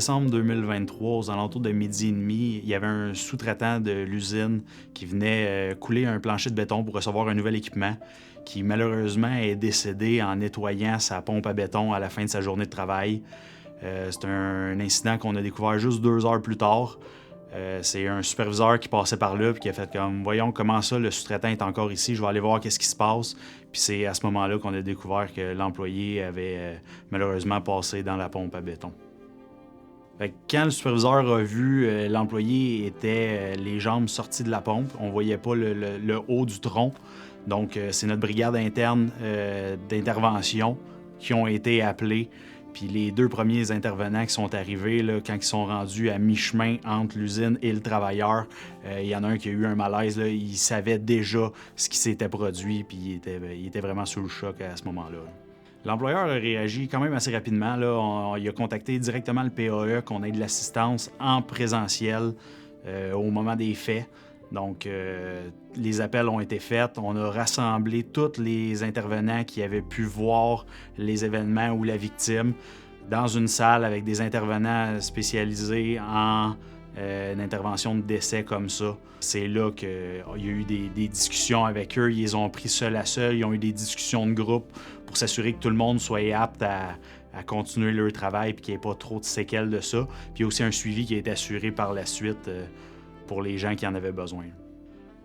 décembre 2023, aux alentours de midi et demi, il y avait un sous-traitant de l'usine qui venait couler un plancher de béton pour recevoir un nouvel équipement, qui malheureusement est décédé en nettoyant sa pompe à béton à la fin de sa journée de travail. C'est un incident qu'on a découvert juste 2 heures plus tard. C'est un superviseur qui passait par là et qui a fait comme « Voyons comment ça, le sous-traitant est encore ici, je vais aller voir qu'est-ce qui se passe. » Puis c'est à ce moment-là qu'on a découvert que l'employé avait malheureusement passé dans la pompe à béton. Fait que quand le superviseur a vu l'employé était les jambes sorties de la pompe, on voyait pas le haut du tronc. Donc c'est notre brigade interne d'intervention qui ont été appelés. Puis les 2 premiers intervenants qui sont arrivés, là, quand ils sont rendus à mi-chemin entre l'usine et le travailleur, il y en a un qui a eu un malaise. Là, il savait déjà ce qui s'était produit, puis il était vraiment sous le choc à ce moment-là. L'employeur a réagi quand même assez rapidement. Là. Il a contacté directement le PAE qu'on ait de l'assistance en présentiel au moment des faits. Donc, les appels ont été faits. On a rassemblé tous les intervenants qui avaient pu voir les événements ou la victime dans une salle avec des intervenants spécialisés en intervention de décès comme ça. C'est là qu'il y a eu des discussions avec eux. Ils les ont pris seul à seul. Ils ont eu des discussions de groupe pour s'assurer que tout le monde soit apte à continuer leur travail et qu'il n'y ait pas trop de séquelles de ça. Puis il y a aussi un suivi qui a été assuré par la suite pour les gens qui en avaient besoin.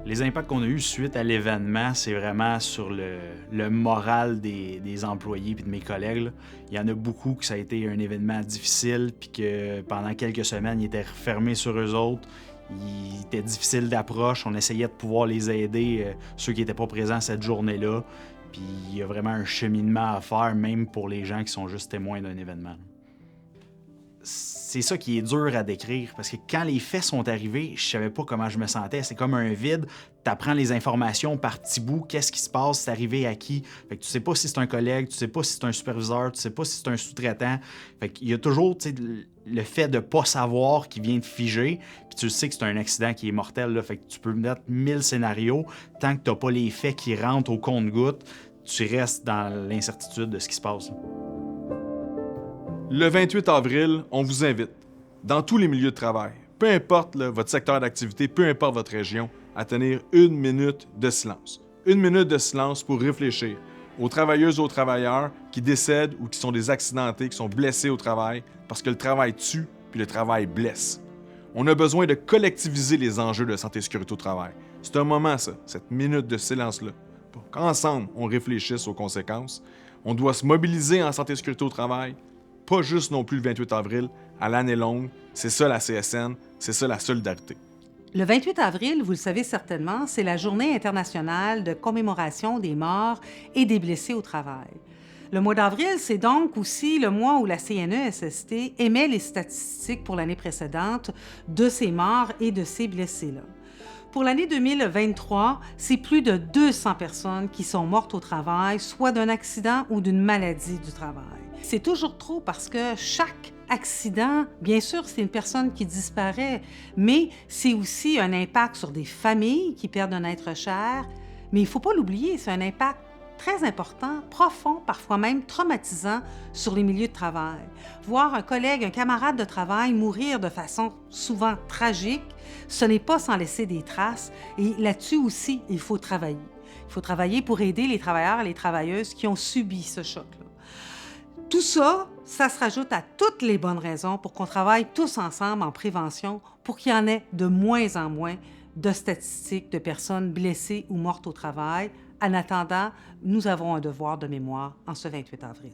Les impacts qu'on a eus suite à l'événement, c'est vraiment sur le moral des employés et de mes collègues. Là. Il y en a beaucoup que ça a été un événement difficile puis que pendant quelques semaines, ils étaient refermés sur eux autres. Ils étaient difficiles d'approche. On essayait de pouvoir les aider, ceux qui n'étaient pas présents cette journée-là. Puis il y a vraiment un cheminement à faire, même pour les gens qui sont juste témoins d'un événement. C'est ça qui est dur à décrire, parce que quand les faits sont arrivés, je savais pas comment je me sentais. C'est comme un vide. Tu apprends les informations par petits bouts. Qu'est-ce qui se passe? C'est arrivé à qui? Fait que tu sais pas si c'est un collègue, tu sais pas si c'est un superviseur, tu sais pas si c'est un sous-traitant. Fait qu'il y a toujours le fait de pas savoir qui vient de figer, puis tu sais que c'est un accident qui est mortel. Là. Fait que tu peux mettre 1000 scénarios. Tant que t'as pas les faits qui rentrent au compte-gouttes, tu restes dans l'incertitude de ce qui se passe. Le 28 avril, on vous invite, dans tous les milieux de travail, peu importe votre secteur d'activité, peu importe votre région, à tenir 1 minute de silence. 1 minute de silence pour réfléchir aux travailleuses et aux travailleurs qui décèdent ou qui sont des accidentés, qui sont blessés au travail, parce que le travail tue puis le travail blesse. On a besoin de collectiviser les enjeux de santé et sécurité au travail. C'est un moment, ça, cette minute de silence-là, pour qu'ensemble, on réfléchisse aux conséquences. On doit se mobiliser en santé et sécurité au travail, pas juste non plus le 28 avril, à l'année longue. C'est ça la CSN, c'est ça la solidarité. Le 28 avril, vous le savez certainement, c'est la Journée internationale de commémoration des morts et des blessés au travail. Le mois d'avril, c'est donc aussi le mois où la CNESST émet les statistiques pour l'année précédente de ces morts et de ces blessés-là. Pour l'année 2023, c'est plus de 200 personnes qui sont mortes au travail, soit d'un accident ou d'une maladie du travail. C'est toujours trop parce que chaque accident, bien sûr, c'est une personne qui disparaît, mais c'est aussi un impact sur des familles qui perdent un être cher. Mais il ne faut pas l'oublier, c'est un impact très important, profond, parfois même traumatisant sur les milieux de travail. Voir un collègue, un camarade de travail mourir de façon souvent tragique, ce n'est pas sans laisser des traces. Et là-dessus aussi, il faut travailler. Il faut travailler pour aider les travailleurs et les travailleuses qui ont subi ce choc-là. Tout ça, ça se rajoute à toutes les bonnes raisons pour qu'on travaille tous ensemble en prévention pour qu'il y en ait de moins en moins de statistiques de personnes blessées ou mortes au travail. En attendant, nous avons un devoir de mémoire en ce 28 avril.